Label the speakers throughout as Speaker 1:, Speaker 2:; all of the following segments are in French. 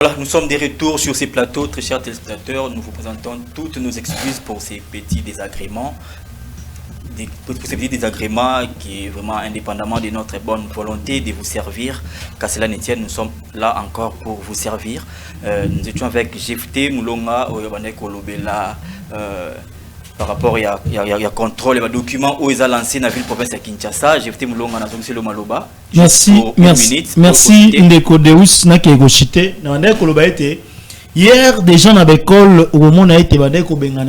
Speaker 1: Voilà, nous sommes de retour sur ces plateaux, très chers téléspectateurs. Nous vous présentons toutes nos excuses pour ces petits désagréments. Pour ces petits désagréments qui est vraiment indépendamment de notre bonne volonté de vous servir. Qu'à cela ne tienne, nous sommes là encore pour vous servir. Nous étions avec Jefté Moulonga, Oyobane Kolobela, par rapport à contrôle des documents où ils ont lancé dans la ville province de Kinshasa. Jefté Moulonga, dans le Maloba.
Speaker 2: Merci Ndeko Deus Nakego Chité. Hier, des gens dans l'école, au moment où on a été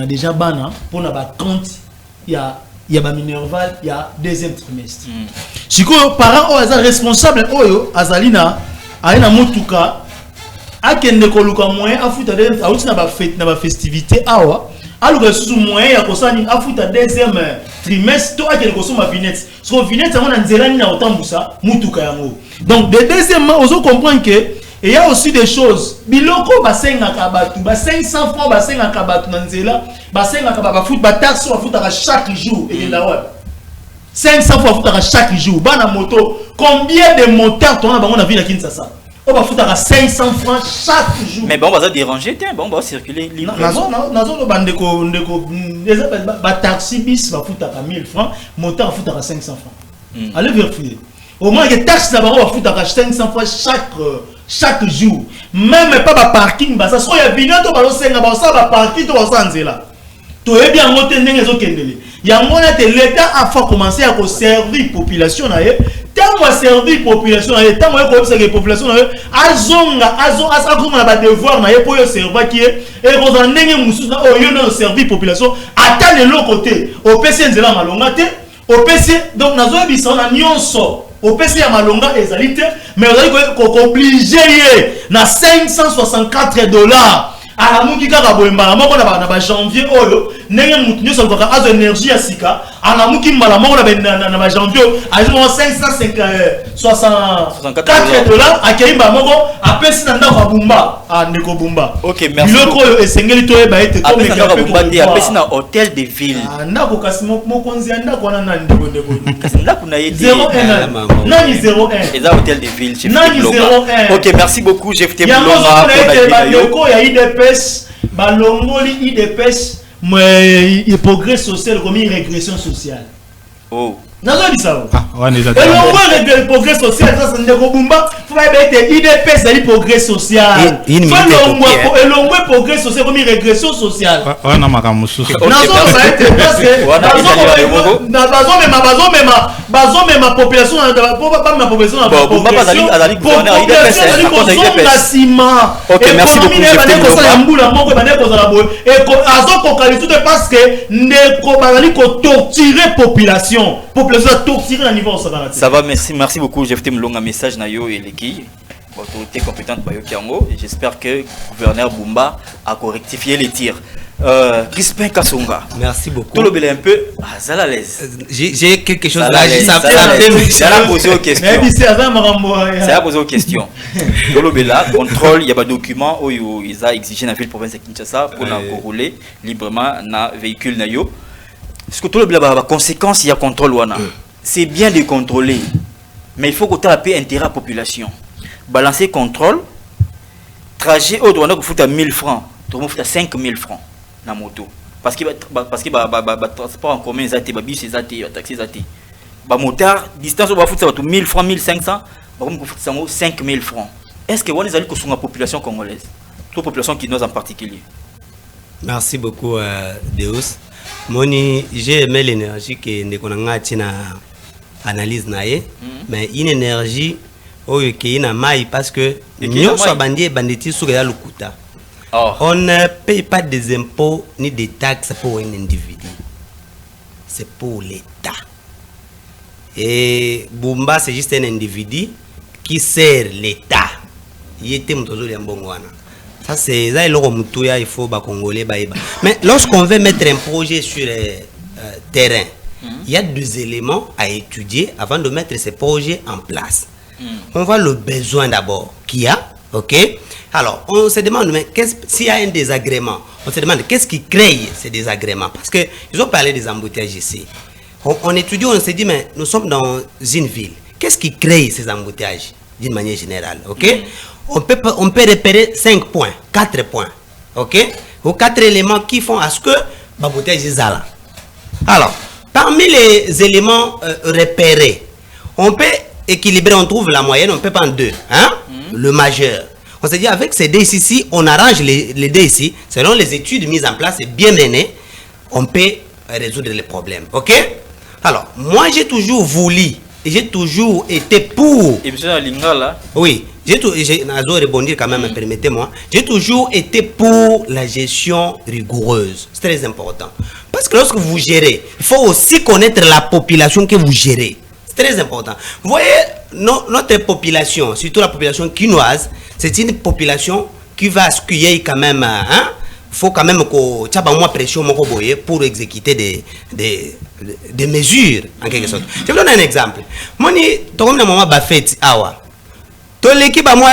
Speaker 2: déjà bana pour la compte, il y a Minerval, il y a deuxième trimestre. Si les parents sont responsables, Azalina, Aina Motuka, Akende Koluka moyen, Afuta na festivité, Awa, alors sous moyen, Afuta deuxième trimestre, toi qui est ma vignette. Parce que vignette, on a un na Otambusa, Mutuka yango. Donc, de deuxièmement, on comprend que il y a aussi des choses. Biloko basenga kabatu, 500 francs basenga kabatu nanzela, basenga kababa foot bataxe wa foot chaque jour et la web. 500 francs foot chaque jour. Bana moto, combien de motards ton on a vu na Kinshasa? On va foutre à 500 francs chaque jour.
Speaker 1: Mais bon, on va déranger, bon, on va circuler libre.
Speaker 2: Nazo bandeko ba taxi bis va foutre à 1000 francs, motard foutre à 500 francs. Allez vérifier. Au moins les taxes d'abord va foutre à 500 francs chaque jour. Même pas ba parking ba ça so ya binato ba senga ba ça ba parking to ba sanzela. To e bien monter ndenge zo kendele. Ya mona te l'état a fait commencer à servir population na ye. Tant moi servir population na ye, tant moi ko observer population na ye, azonga na ba devoir na ye pour yo servir qui est et ko za ndenge musu na oyo na servir population ata le l'autre côté. Au PC nzela malonga te, au PC donc nazo ebisa na nyonso. Au PC à Malonga ezalité, mais vous allez obligé na $564 à la moukika kaboemba moko na janvier oyo ndenge mutu nyo so koka azo énergie ya sika ala muki mbala moko na janvier azo $564 akeyimba moko apesi na ndako abumba ndeko bumba.
Speaker 1: OK, merci.
Speaker 2: Biloko oyo esengeli to eba ete
Speaker 1: comme ka apesi na hôtel de ville.
Speaker 2: Ndako kasi moko nzi ndako na ndeko
Speaker 1: kasi ndako na yete
Speaker 2: 01 nani 01
Speaker 1: eza hôtel de ville chef.
Speaker 2: Nani 01.
Speaker 1: OK, merci beaucoup Jefté Moulonga
Speaker 2: pour la IDPS balongoli IDPS mais il progrès social comme une régression sociale.
Speaker 1: Oh.
Speaker 2: Nazo di ça.
Speaker 3: On est
Speaker 2: d'accord. Et le progrès social ça c'est ndeko bumba, faut être IDPS c'est progrès social. Et le progrès social comme une régression sociale.
Speaker 3: Ouais na makamusu.
Speaker 2: Nazo ça être parce que bazo même ma population pas ma population na population.
Speaker 1: OK, merci beaucoup
Speaker 2: parce que ndeko bazali ko torturer population torturer à niveau.
Speaker 1: Ça va, merci beaucoup Jefté Moulonga, message na yo et l'équipe autorité compétente bayo kiango. J'espère que gouverneur Bumba a rectifié les tirs. Crispin Kassonga,
Speaker 4: merci beaucoup.
Speaker 1: Tout le bel un peu à l'aise.
Speaker 4: J'ai quelque chose
Speaker 1: là, ça a posé aux questions. Ça a posé aux questions. Tout le bel contrôle, il y a des documents où ils ont exigé dans la ville province de Kinshasa pour rouler librement dans véhicule na yo. Parce que tout le bel conséquence il y a contrôle wana. C'est bien de contrôler, mais il faut que tu aies intérêt à la population. Balancer contrôle, trajet au douane faut à 1000 francs, tout le monde faut à 5000 francs na moto. Parce que transport en commun zati ba bus zati taxi zati. Ba motard distance va faut ça 1000 francs 1500, ba comme faut ça 5000 francs. Est-ce que on les allez que sur la population congolaise, toute population qui nous en particulier.
Speaker 4: Merci beaucoup Deus. Moni, j'ai aimé l'énergie que Ndekonanga tina analyse nae, mais une énergie qui est na maille parce que nous sommes bandits sur le lukuta. On ne paye pas des impôts ni des taxes pour un individu. C'est pour l'État. Et Bumba c'est juste un individu qui sert l'État. Il était mtozo ya mbongwana. Ça c'est ça il faut ba congolais ba. Mais lorsqu'on veut mettre un projet sur le terrain, il y a deux éléments à étudier avant de mettre ces projets en place. On voit le besoin d'abord qu'il y a, OK? Alors, on se demande mais s'il y a un désagrément, on se demande qu'est-ce qui crée ces désagréments parce que ils ont parlé des embouteillages ici. On étudie, on se dit mais nous sommes dans une ville. Qu'est-ce qui crée ces embouteillages d'une manière générale, OK? on peut repérer 5 points, 4 points. Ok? Ou 4 éléments qui font à ce que Babouté Zala. Alors, parmi les éléments repérés, on peut équilibrer, on trouve la moyenne, on peut prendre 2. Hein? Le majeur. On s'est dit, avec ces dés ici, on arrange les dés ici. Selon les études mises en place et bien menées, on peut résoudre les problèmes. Ok? Alors, moi, j'ai toujours voulu, et j'ai toujours été pour...
Speaker 1: Et monsieur Lingala?
Speaker 4: Oui, j'ai rebondir quand même, permettez-moi. J'ai toujours été pour la gestion rigoureuse. C'est très important. Parce que lorsque vous gérez, il faut aussi connaître la population que vous gérez. C'est très important. Vous voyez, notre population, surtout la population quinoise, c'est une population qui va accueillir quand même, hein? Il faut quand même que tu aies moins pression pour exécuter des mesures, en quelque sorte. Je vous donne un exemple. Moi, tu as un bafet, tu as l'équipe à moi,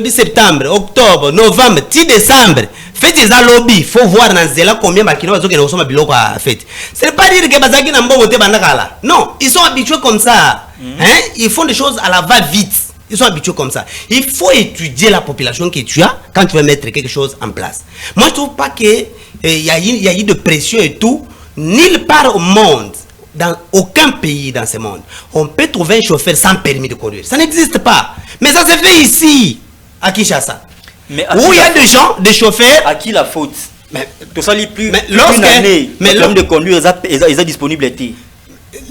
Speaker 4: septembre, octobre, novembre, 10 décembre. Faites des lobby, il faut voir dans Zéla combien de kinois sont biloko à fête. Ce n'est pas dire que Bazaki n'a pas voté Bandakala. Non, ils sont habitués comme ça. Hein? Ils font des choses à la va-vite. Ils sont habitués comme ça. Il faut étudier la population que tu as quand tu veux mettre quelque chose en place. Moi, je ne trouve pas qu'il y a eu de pression et tout. Nulle part au monde, dans aucun pays dans ce monde, on peut trouver un chauffeur sans permis de conduire. Ça n'existe pas. Mais ça se fait ici, à Kinshasa. Où il y a des gens, des chauffeurs.
Speaker 1: À qui la faute?
Speaker 4: Mais
Speaker 1: tout ça, les plus
Speaker 4: lorsque,
Speaker 1: une année, mais le permis de conduire, ils ont disponibilité.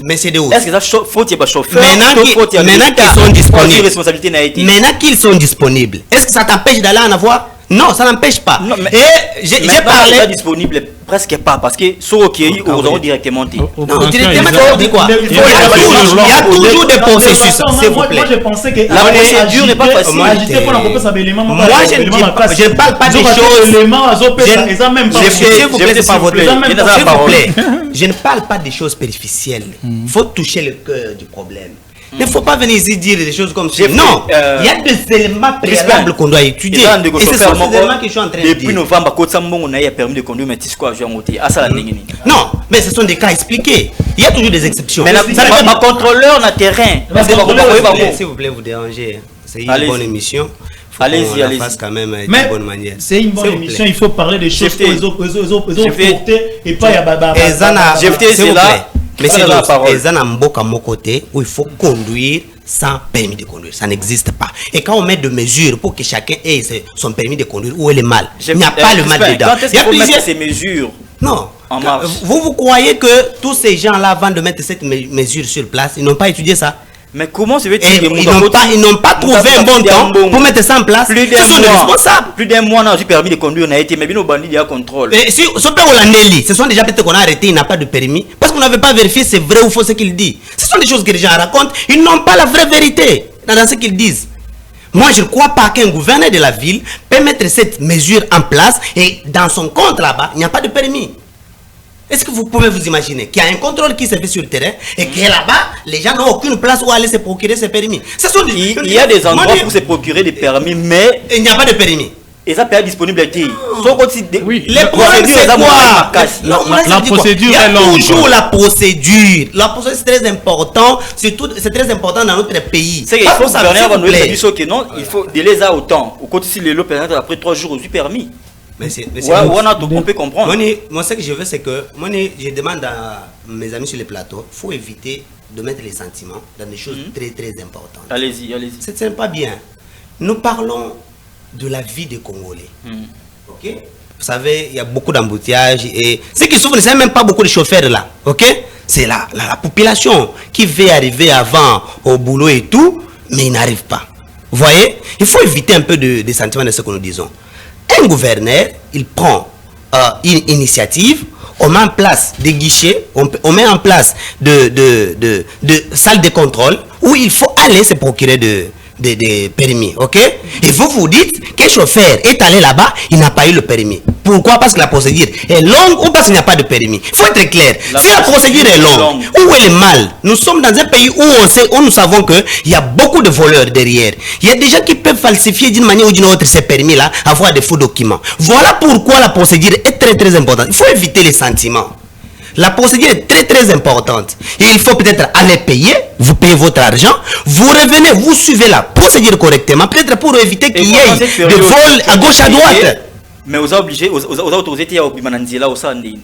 Speaker 4: Mais c'est de où?
Speaker 1: Est-ce que ça faute, il y a pas chauffeur?
Speaker 4: Maintenant qu'ils sont disponibles.
Speaker 1: Responsabilité n'a été.
Speaker 4: Maintenant qu'ils sont disponibles. Est-ce que ça t'empêche d'aller en avoir? Non, ça n'empêche pas.
Speaker 1: Non, mais
Speaker 4: j'ai parlé.
Speaker 1: Pas disponible, presque pas, parce que ceux qui ont directement dit.
Speaker 4: Non, directement, ça dit quoi? Il y a toujours des processus, s'il vous plaît.
Speaker 2: Moi, je pensais que
Speaker 1: la procédure n'est pas facile.
Speaker 4: Moi, je ne parle pas des choses. S'il vous plaît, c'est pas votre. S'il vous plaît, je ne parle pas des choses superficielles. Il faut toucher le cœur du problème. Il ne faut pas venir ici dire des choses comme ça. Non, il y a des éléments préalables qu'on doit étudier. Et c'est sur ces éléments que je suis en train de dire.
Speaker 1: Depuis novembre, on a permis de conduire, mais tu sais quoi, je vais monter.
Speaker 4: Non, mais ce sont des cas expliqués. Il y a toujours des exceptions.
Speaker 1: Mais un contrôleur na terrain.
Speaker 4: S'il vous plaît, vous dérangez. C'est une bonne émission.
Speaker 1: Allez-y, allez-y.
Speaker 4: Quand même de bonne manière.
Speaker 2: C'est une bonne émission. Il faut parler des choses qu'ils ont portées et pas y a baba.
Speaker 4: C'est là. Mais c'est à mon côté où il faut conduire sans permis de conduire. Ça n'existe pas. Et quand on met des mesures pour que chacun ait son permis de conduire, où est le mal? Il n'y a pas le mal dedans.
Speaker 1: Quand est-ce qu'il faut mettre ces mesures?
Speaker 4: Non. Vous croyez que tous ces gens-là, avant de mettre cette mesure sur place, ils n'ont pas étudié ça?
Speaker 1: Mais comment se fait-il que
Speaker 4: ils n'ont pas trouvé un bon temps pour mettre ça en place? Ce sont des responsables.
Speaker 1: Plus d'un mois, on a eu permis de conduire, on a été, mais bien au bandit, il y a contrôle.
Speaker 4: Et si ce père Olandeli, ce sont déjà peut-être qu'on a arrêté, il n'a pas de permis, parce qu'on n'avait pas vérifié c'est vrai ou faux ce qu'il dit. Ce sont des choses que les gens racontent, ils n'ont pas la vraie vérité dans ce qu'ils disent. Moi, je ne crois pas qu'un gouverneur de la ville peut mettre cette mesure en place et dans son compte là-bas, il n'y a pas de permis. Est-ce que vous pouvez vous imaginer qu'il y a un contrôle qui se fait sur le terrain et que là-bas, les gens n'ont aucune place où aller se procurer ces permis?
Speaker 1: Il y a des endroits pour se procurer des permis, mais
Speaker 4: il n'y a pas de permis.
Speaker 1: Et ça peut être disponibilité.
Speaker 4: Oui. Les problèmes, c'est quoi?
Speaker 2: La procédure est longue.
Speaker 4: Il y a toujours la procédure. La procédure, c'est très important. C'est très important dans notre pays.
Speaker 1: C'est qu'il faut savoir que non, il faut délai ça autant. Au côté si les lots après 3 jours, je permis.
Speaker 4: Mais
Speaker 1: on peut comprendre.
Speaker 4: Moi, ce que je veux, c'est que je demande à mes amis sur les plateaux, il faut éviter de mettre les sentiments dans des choses très très importantes.
Speaker 1: Allez-y, allez-y.
Speaker 4: C'est pas bien. Nous parlons de la vie des Congolais. Ok? Vous savez, il y a beaucoup d'embouteillages et ceux qui souffrent, ce n'est même pas beaucoup de chauffeurs là. Ok? C'est la population qui veut arriver avant au boulot et tout, mais ils n'arrivent pas. Vous voyez? Il faut éviter un peu de sentiments de ce que nous disons. Un gouverneur, il prend une initiative, on met en place des guichets, on met en place de salles de contrôle où il faut aller se procurer des permis, ok? Et vous dites qu'un chauffeur est allé là-bas, il n'a pas eu le permis. Pourquoi? Parce que la procédure est longue ou parce qu'il n'y a pas de permis. Il faut être clair. Si la procédure est longue, où est le mal? Nous sommes dans un pays où nous savons qu'il y a beaucoup de voleurs derrière. Il y a des gens qui peuvent falsifier d'une manière ou d'une autre ces permis-là, avoir des faux documents. Voilà pourquoi la procédure est très très importante. Il faut éviter les sentiments. La procédure est très très importante. Et il faut peut-être aller payer, vous payez votre argent, vous revenez, vous suivez la procédure correctement, peut-être pour éviter qu'il y ait des vols à gauche à droite.
Speaker 1: Mais vous êtes obligé, vous êtes autorisé à Bimananzila au sein. Mais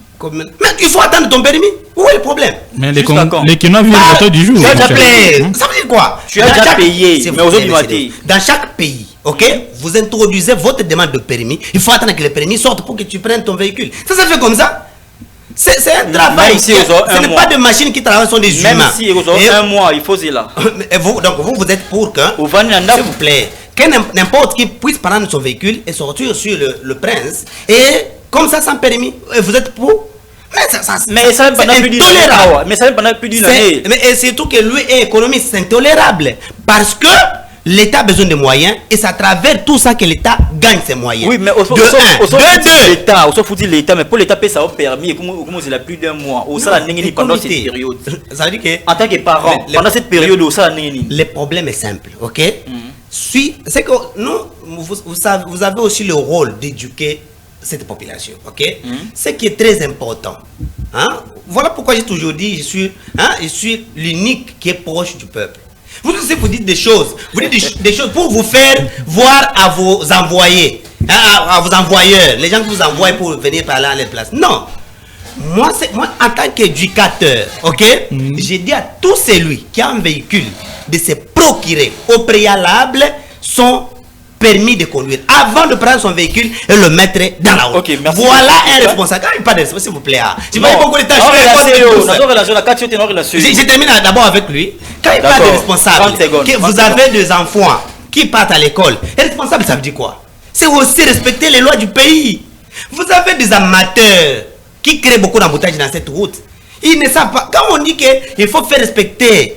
Speaker 4: il faut attendre ton permis. Où est le problème?
Speaker 3: Mais les Kinois vivent le du jour.
Speaker 4: Ça veut dire quoi?
Speaker 1: Tu as déjà payé, mais aujourd'hui,
Speaker 4: dans chaque pays, ok, vous introduisez votre demande de permis. Il faut attendre que le permis sorte pour que tu prennes ton véhicule. Ça se fait comme ça. C'est un travail.
Speaker 1: Si
Speaker 4: ce n'est pas de machines qui travaillent, ce sont des humains.
Speaker 1: Même si vous avez un mois, il faut cela.
Speaker 4: Donc vous êtes pour que, s'il vous plaît, que n'importe qui puisse prendre son véhicule et sortir sur le prince, et comme ça sans permis, vous êtes pour.
Speaker 1: Mais ça pendant plus d'une année. Mais ça pendant plus d'une année.
Speaker 4: Mais surtout que lui est économiste, c'est intolérable. Parce que l'État a besoin de moyens et c'est à travers tout ça que l'État gagne ses moyens.
Speaker 1: Oui, mais au l'État, au faut dire l'État, mais pour l'État, ça a permis, comme il a plus d'un mois, au ça pendant cette période.
Speaker 4: Ça veut dire que,
Speaker 1: en tant que parent, pendant cette période, au ça
Speaker 4: le problème est simple, ok? C'est que nous, vous avez aussi le rôle d'éduquer cette population, ok? Ce qui est très important. Hein? Voilà pourquoi j'ai toujours dit, je suis l'unique qui est proche du peuple. Vous aussi, vous dites des choses. Vous dites des choses pour vous faire voir à vos envoyés, à vos envoyeurs, les gens que vous envoyez pour venir parler à leur place. Non. Moi, en tant qu'éducateur, ok, j'ai dit à tout celui qui a un véhicule de se procurer au préalable son permis de conduire avant de prendre son véhicule et le mettre dans la route.
Speaker 1: Okay,
Speaker 4: voilà un responsable. Quand il parle de responsable, s'il vous plaît. Je termine d'abord avec lui. Quand il parle de responsable, que vous avez des enfants qui partent à l'école, et responsable, ça veut dire quoi? C'est aussi respecter les lois du pays. Vous avez des amateurs qui créent beaucoup d'embouteillages dans cette route. Ils ne savent pas. Quand on dit qu'il faut faire respecter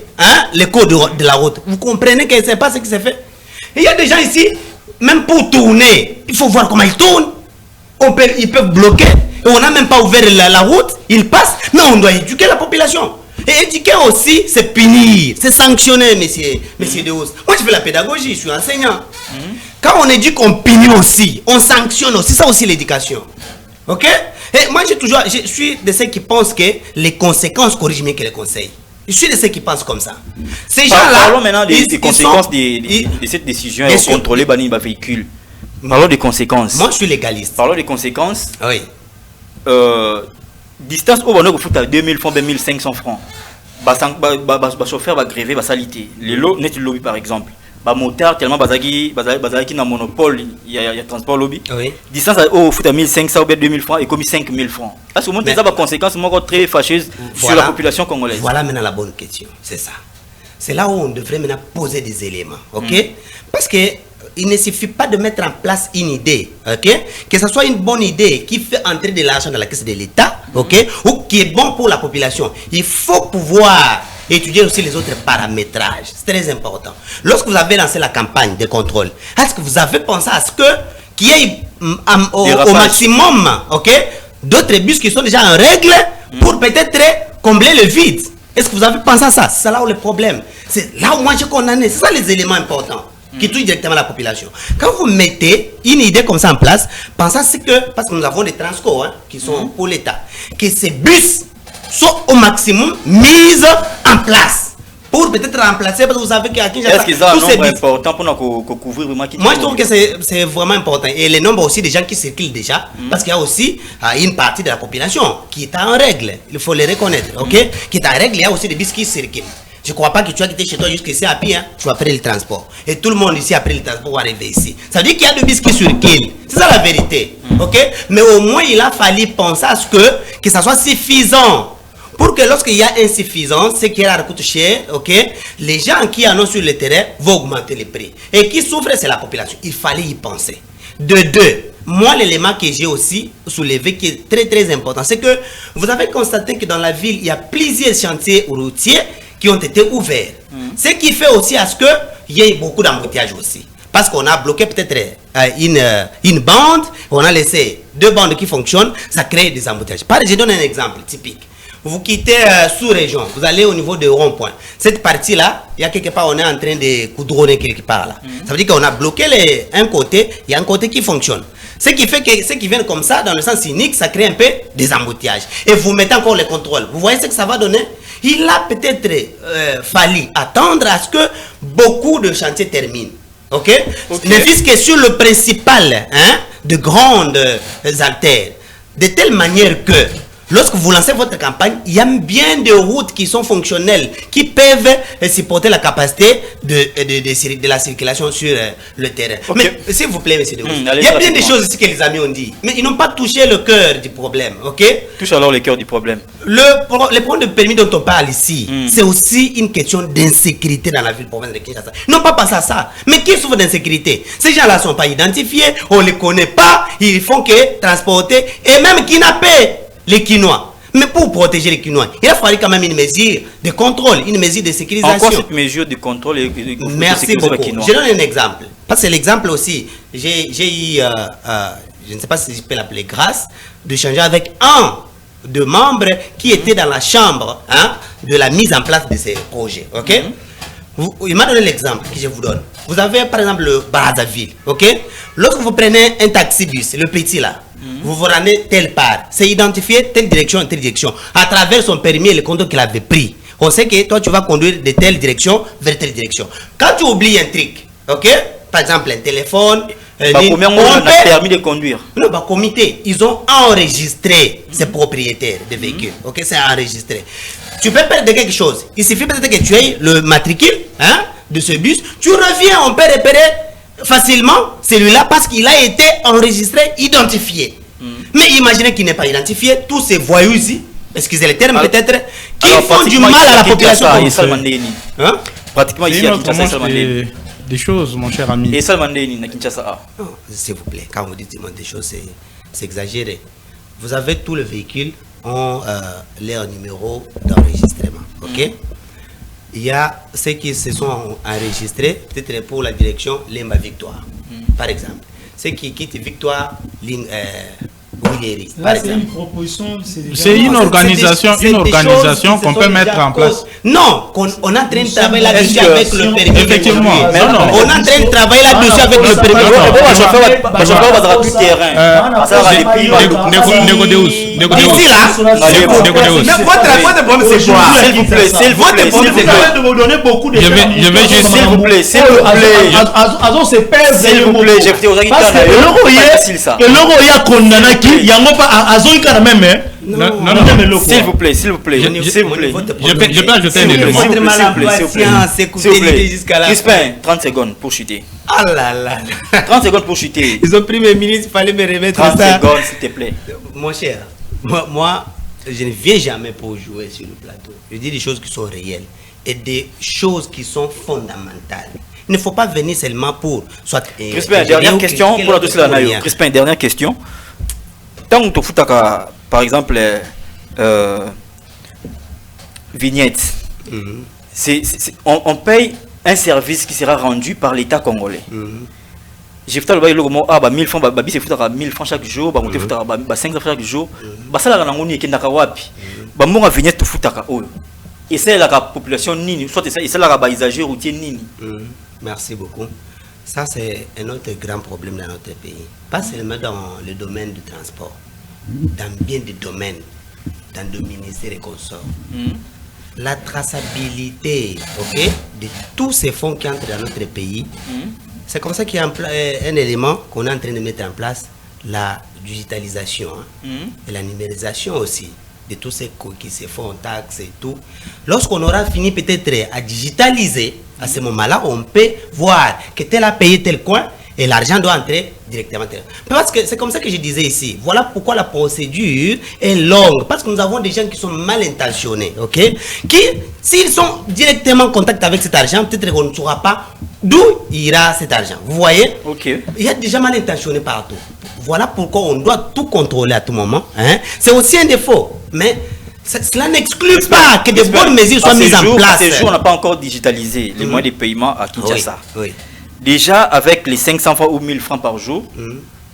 Speaker 4: les codes de la route, vous comprenez que ce n'est pas ce qui se fait. Il y a des gens ici, même pour tourner, il faut voir comment ils tournent. Ils peuvent bloquer. Et on n'a même pas ouvert la route, ils passent. Mais on doit éduquer la population. Et éduquer aussi, c'est punir, c'est sanctionner, messieurs de hausse. Moi, je fais la pédagogie, je suis enseignant. Quand on éduque, on punit aussi, on sanctionne aussi. C'est ça aussi l'éducation. Ok? Et moi, je suis de ceux qui pensent que les conséquences corrigent mieux que les conseils. Je suis de ceux qui pensent comme ça. Ces gens-là.
Speaker 1: Parlons maintenant des conséquences de cette décision de contrôler les véhicules. Parlons des conséquences.
Speaker 4: Moi, je suis légaliste.
Speaker 1: Parlons des conséquences.
Speaker 4: Oui.
Speaker 1: Distance au bonheur, il faut à 2000 francs, 2500 francs. Le chauffeur va gréver, va saliter. Les lots, net lobby par exemple. Motard, tellement bazaki na monopole, il y a transport lobby. Oui. Distance au foot à 1500 ou 2000 francs et commis 5000 francs. Parce que au moins, ça a des conséquences très fâcheuses sur la population congolaise.
Speaker 4: Voilà maintenant la bonne question. C'est ça. C'est là où on devrait maintenant poser des éléments. Ok? Parce que il ne suffit pas de mettre en place une idée, ok? Que ce soit une bonne idée qui fait entrer de l'argent dans la caisse de l'État, ok? Ou qui est bon pour la population. Il faut pouvoir étudier aussi les autres paramétrages. C'est très important. Lorsque vous avez lancé la campagne de contrôle, est-ce que vous avez pensé à ce qu'il y ait au maximum, ok, d'autres bus qui sont déjà en règle pour peut-être combler le vide? Est-ce que vous avez pensé à ça? C'est là où le problème. C'est là où moi je condamne. C'est ça les éléments importants qui touchent directement la population. Quand vous mettez une idée comme ça en place, pensez à ce que, parce que nous avons des transports qui sont pour l'État, que ces bus sont au maximum mis en place pour peut-être remplacer, parce que vous savez qu'à Kinshasa,
Speaker 1: est-ce que ça un nombre important pour couvrir vraiment qui?
Speaker 4: Moi je trouve que c'est vraiment important, et le nombre aussi des gens qui circulent déjà, parce qu'il y a aussi une partie de la population qui est en règle, il faut les reconnaître, ok, qui est en règle. Il y a aussi des bus qui circulent. Je ne crois pas que tu as quitté chez toi jusqu'ici à pied, tu as pris le transport. Et tout le monde ici a pris le transport pour arriver ici. Ça veut dire qu'il y a des bus qui circulent. C'est ça la vérité. Ok? Mais au moins, il a fallu penser à ce que ça soit suffisant. Pour que lorsqu'il y a insuffisance, ce qui coûte cher, ok? Les gens qui en ont sur le terrain vont augmenter les prix. Et qui souffrent, c'est la population. Il fallait y penser. De deux, moi, l'élément que j'ai aussi soulevé, qui est très très important, c'est que vous avez constaté que dans la ville, il y a plusieurs chantiers routiers qui ont été ouverts. Ce qui fait aussi à ce qu'il y ait beaucoup d'embouteillages aussi. Parce qu'on a bloqué peut-être une bande, on a laissé deux bandes qui fonctionnent, ça crée des embouteillages. Je donne un exemple typique. vous quittez sous-région, vous allez au niveau de rond-point. Cette partie-là, il y a quelque part, on est en train de coudronner quelque part là. Ça veut dire qu'on a bloqué un côté, il y a un côté qui fonctionne. Ce qui fait que ceux qui viennent comme ça, dans le sens cynique, ça crée un peu des embouteillages. Et vous mettez encore les contrôles. Vous voyez ce que ça va donner? Il a peut-être fallu attendre à ce que beaucoup de chantiers terminent. Ok? Ne fût-ce que sur le principal, de grandes artères. De telle manière que lorsque vous lancez votre campagne, il y a bien des routes qui sont fonctionnelles, qui peuvent supporter la capacité de la circulation sur le terrain. Mais s'il vous plaît, monsieur Derousse, il y a bien des choses ici que les amis ont dit, mais ils n'ont pas touché le cœur du problème. Ok?
Speaker 1: Touche alors le cœur du problème.
Speaker 4: Le problème de permis dont on parle ici, c'est aussi une question d'insécurité dans la ville province de Kinshasa. Ils n'ont pas passé à ça. Mais qui souffre d'insécurité? Ces gens-là ne sont pas identifiés, on ne les connaît pas, ils font que transporter et même kidnapper les Quinois. Mais pour protéger les Quinois, il a fallu quand même une mesure de contrôle, une mesure de sécurisation.
Speaker 1: Encore cette mesure de contrôle et de
Speaker 4: merci beaucoup. Je donne un exemple. Parce que l'exemple aussi, j'ai eu, je ne sais pas si je peux l'appeler grâce, de changer avec un de membres qui était dans la chambre de la mise en place de ces projets. Ok? Il m'a donné l'exemple que je vous donne. Vous avez par exemple le Brazzaville. Ok? Lorsque vous prenez un taxi-bus, le petit là, vous vous rendez telle part, c'est identifié telle direction, à travers son permis et le contrôle qu'il avait pris. On sait que toi tu vas conduire de telle direction vers telle direction. Quand tu oublies un truc, ok, par exemple un téléphone,
Speaker 1: combien on a permis de conduire?
Speaker 4: Non, comité, ils ont enregistré ces propriétaires de véhicules. Ok, c'est enregistré. Tu peux perdre quelque chose. Il suffit peut-être que tu aies le matricule de ce bus. Tu reviens, on peut repérer facilement celui-là parce qu'il a été enregistré, identifié. Mais imaginez qu'il n'est pas identifié, tous ces voyous ici, excusez les termes peut-être, qui font du mal à la population.
Speaker 1: Pratiquement ici à Kinshasa,
Speaker 3: des choses, mon cher ami.
Speaker 1: Et ça, à Kinshasa.
Speaker 4: S'il vous plaît, quand vous dites des choses, c'est exagéré. Vous avez tous les véhicules ont leur numéro d'enregistrement. Ok? Il y a ceux qui se sont enregistrés, peut-être pour la direction Lemba Victoire, par exemple. Ceux qui quittent Victoire,
Speaker 3: c'est une organisation qu'on peut mettre en place.
Speaker 4: Non, on est en train de travailler là-dessus avec le permis.
Speaker 3: Effectivement.
Speaker 4: On est en train de travailler là-dessus avec le permis. Ici là, votre problème c'est quoi?
Speaker 1: S'il vous plaît, s'il vous plaît, s'il vous plaît.
Speaker 2: De me donner beaucoup de
Speaker 3: je vais juste,
Speaker 1: s'il vous plaît, s'il vous plaît. S'il vous plaît, j'ai fait aux agitants.
Speaker 2: Le logo il y a condamné qui il y a pas azoi quand même
Speaker 3: non,
Speaker 1: s'il vous plaît, s'il vous plaît, s'il vous plaît.
Speaker 3: Je peux ajouter un élément.
Speaker 1: Crispin, 30 secondes pour chuter.
Speaker 4: Ah là là.
Speaker 1: 30 secondes pour chuter.
Speaker 4: Ils ont pris mes ministres, il fallait me remettre
Speaker 1: 30 secondes, s'il te plaît.
Speaker 4: Mon cher, moi, je ne viens jamais pour jouer sur le plateau. Je dis des choses qui sont réelles et des choses qui sont fondamentales. Il ne faut pas venir seulement pour soit.
Speaker 1: Crispin, dernière question pour la dossier de la Crispin, dernière question. Tant que tu fous par exemple vignettes, on paye un service qui sera rendu par l'État congolais. J'ai fait le mot 1000 francs, c'est 1000 francs chaque jour, 500 francs chaque jour. Ça la rangouni qui n'a pas wapi. Mon vignette tu foutaka oyo. Et c'est la population nini, soit c'est la paysage routier nini.
Speaker 4: Merci beaucoup. Ça c'est un autre grand problème dans notre pays. Pas seulement dans le domaine du transport, dans bien des domaines, dans le ministère et consorts. La traçabilité, ok, de tous ces fonds qui entrent dans notre pays. C'est comme ça qu'il y a un élément qu'on est en train de mettre en place, la digitalisation et la numérisation aussi de tous ces qui se font en taxes et tout. Lorsqu'on aura fini peut-être à digitaliser, à ce moment-là, on peut voir que tel a payé tel coin et l'argent doit entrer directement. Parce que c'est comme ça que je disais ici. Voilà pourquoi la procédure est longue. Parce que nous avons des gens qui sont mal intentionnés, ok? Qui, s'ils sont directement en contact avec cet argent, peut-être qu'on ne saura pas d'où ira cet argent. Vous voyez?
Speaker 1: Ok.
Speaker 4: Il y a des gens mal intentionnés partout. Voilà pourquoi on doit tout contrôler à tout moment. C'est aussi un défaut. Mais cela n'exclut pas que des bonnes mesures soient mises en place.
Speaker 1: À ce jour, on n'a pas encore digitalisé les moyens de paiement à Kinshasa.
Speaker 4: Oui.
Speaker 1: Déjà, avec les 500 francs ou 1000 francs par jour,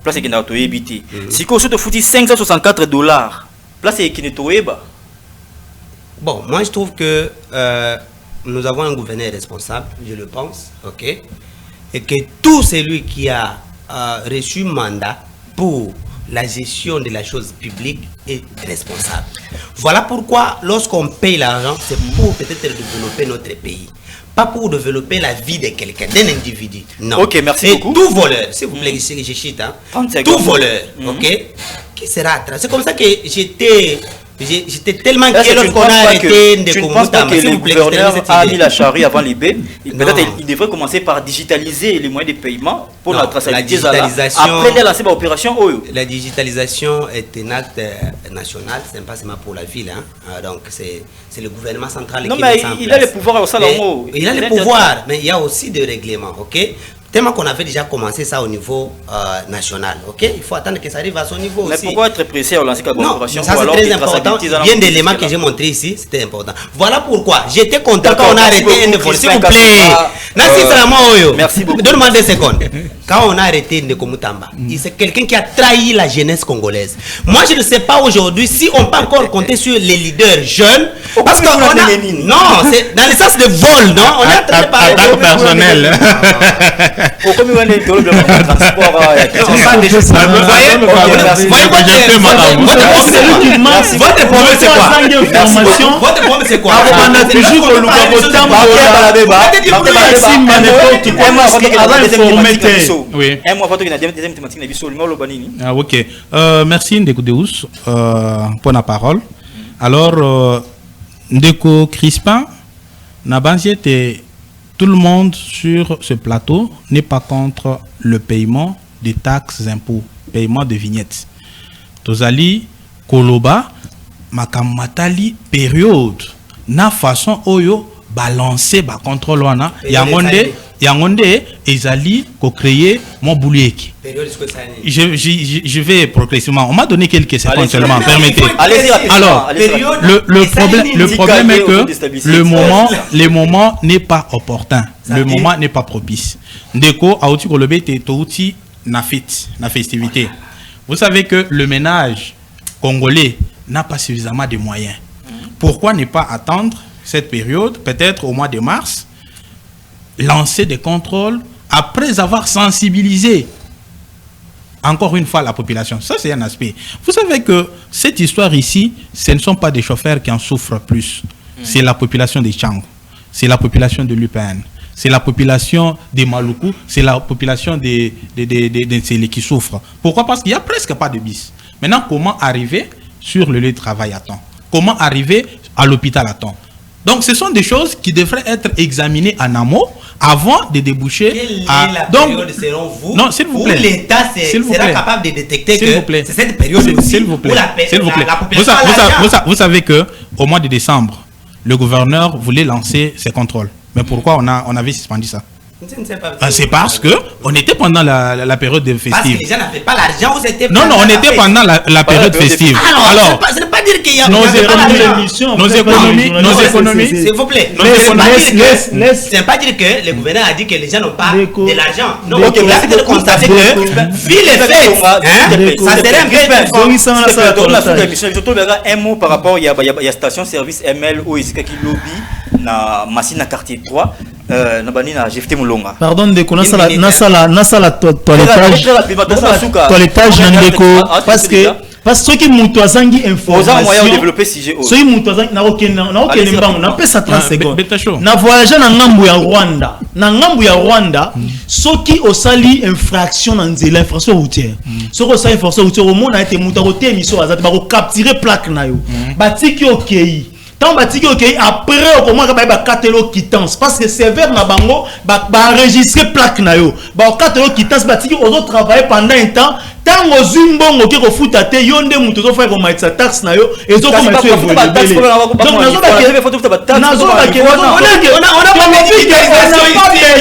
Speaker 1: place qui n'a pas évité. Si on se fout $564, place qui n'est pas
Speaker 4: Bon, moi je trouve que nous avons un gouverneur responsable, je le pense, ok, et que tout celui qui a reçu mandat pour la gestion de la chose publique est responsable. Voilà pourquoi lorsqu'on paye l'argent, c'est pour peut-être développer notre pays. Pas pour développer la vie de quelqu'un, d'un individu. Non.
Speaker 1: Ok, merci beaucoup.
Speaker 4: Tout voleur, s'il vous plaît, je chite, hein. Tout voleur, ok, qui sera attrapé. C'est comme ça que j'étais tellement inquiet lorsqu'on a arrêté de
Speaker 1: Komouta. Le gouverneur a mis la charrue avant les baies. Peut-être il devrait commencer par digitaliser les moyens de paiement pour la traçabilité. Après de lancer l'opération Oyo.
Speaker 4: La digitalisation est un acte national, ce n'est pas seulement pour la ville. Hein. Donc c'est le gouvernement central qui met ça en place.
Speaker 1: Il a le pouvoir au Salamo.
Speaker 4: Il a le pouvoir, mais il y a aussi des règlements. Ok. Tellement qu'on avait déjà commencé ça au niveau national, ok? Il faut attendre que ça arrive à son niveau aussi.
Speaker 1: Mais pourquoi être pressé à lancer la collaboration?
Speaker 4: Non, ça c'est très important. Bien d'éléments que j'ai montré ici, c'était important. Voilà pourquoi j'étais content quand on a arrêté Ndeko. S'il vous plaît.
Speaker 1: Merci beaucoup.
Speaker 4: Donne-moi 2 secondes. Quand on a arrêté Ndeko Mutamba, c'est quelqu'un qui a trahi la jeunesse congolaise. Moi, je ne sais pas aujourd'hui si on peut encore compter sur les leaders jeunes. Parce qu'on a... Non, c'est dans le sens de vol, non? On est en train de parler
Speaker 3: de personnel.
Speaker 1: Pourquoi vous avez le transport?
Speaker 4: Votre problème c'est quoi?
Speaker 3: Ok, merci Ndeko Deus pour la parole. Alors, Ndeko Crispin, tout le monde sur ce plateau n'est pas contre le paiement des taxes, impôts, paiement de vignettes. Tozali, Koloba, Makamatali, période, na façon oyo balancer ba contrôle wana, yangonde ezali ko créer mon boulieki. Je vais progressivement. On m'a donné quelques secondes seulement. Permettez. Alors, le problème est que le moment n'est pas opportun. Le moment n'est pas propice. Ndeko aouti kolobe te touti na festivité. Vous savez que le ménage congolais n'a pas suffisamment de moyens. Pourquoi ne pas attendre cette période, peut-être au mois de mars, lancer des contrôles après avoir sensibilisé encore une fois la population? Ça, c'est un aspect. Vous savez que cette histoire ici, ce ne sont pas des chauffeurs qui en souffrent plus. C'est la population des Tchang, c'est la population de l'UPN, c'est la population des Maluku, c'est la population des Ntsele qui souffrent. Pourquoi? Parce qu'il n'y a presque pas de bis. Maintenant, comment arriver sur le lieu de travail à temps? Comment arriver à l'hôpital à temps? Donc, ce sont des choses qui devraient être examinées en amont avant de déboucher.
Speaker 4: Quelle est la période selon vous?
Speaker 3: Non, s'il vous plaît.
Speaker 4: Où l'État sera capable de détecter que c'est cette période aussi.
Speaker 3: S'il vous plaît.
Speaker 4: La population
Speaker 3: vous savez que au mois de décembre, le gouverneur voulait lancer ses contrôles. Mais pourquoi on avait suspendu ça? C'est parce que on était pendant la période festive.
Speaker 4: Parce que les gens n'avaient pas l'argent.
Speaker 3: Non, on était pendant la période festive.
Speaker 4: Alors, ce n'est pas dire qu'il y a
Speaker 3: nos économies,
Speaker 4: s'il vous plaît. C'est pas dire que le gouvernement a dit que les gens n'ont pas de l'argent. Non, il a peut-être constaté que, vu les faits, ça serait un peu...
Speaker 1: Un mot par rapport, il y a station service ML ou Isika qui lobby na machine à quartier 3.
Speaker 2: Pardon Ndeko, nasala toilettage Ndeko, parce que ceux qui mutu azangi information ceux qui mutu azangi na okende mbango na pesa 30 secondes na voyage na ngambu ya Rwanda soki osali infraction na nzela infraction routière soki osali infraction routière au monde a été mutu ko témiso azati ba ko capturer plaque na yo batiki okei. Tant batiki ok après au comment ba katelo quittance parce que sévère na bango ba enregistrer plaque na yo ba katelo quittance batiki ozo travailler pendant un temps tant ozumbongo ke ko futa te yonde mutu zo faire ko maitsa taxe na yo ezo ko mettre évoluer donc nazo ba ke on a pas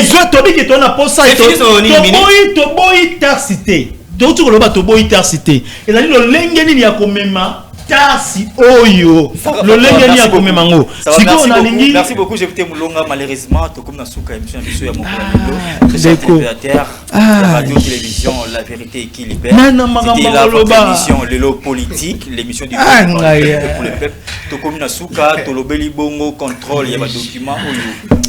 Speaker 2: besoin tobiki to na posa to boy taxe te to tu ko loba to boy taxe te et là le lengeni ya ko mema taxi oyo le lengeni ya komemango siko na lingi.
Speaker 1: Merci beaucoup, j'ai écouté Moulonga. Malheureusement tout comme na souka émission biso ya Mokolo la radio télévision La Vérité qui libère. C'était la émission Lelo politique, l'émission du pour le peuple. Tout comme na souka tolobeli bongo contrôle ya ba document oyo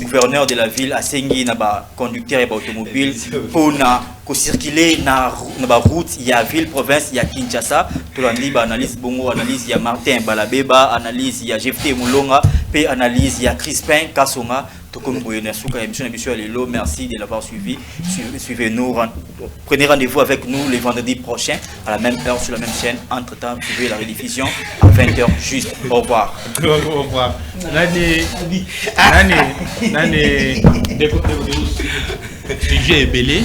Speaker 1: gouverneur de la ville a sengi na ba conducteur ya ba automobile pour na ko circuler na ba route ya ville province ya Kinshasa. Tolandi ba analyse bongo, analyse ya Martin Balabeba, analyse ya GFT Moulonga, puis analyse ya Crispin Kasonga. Tout comme vous voyez, merci de l'avoir suivi. Suivez-nous, prenez rendez-vous avec nous le vendredi prochain à la même heure sur la même chaîne. Entre-temps, suivez la rediffusion à 20h juste. Au revoir.
Speaker 3: Au revoir. Sujet est belé.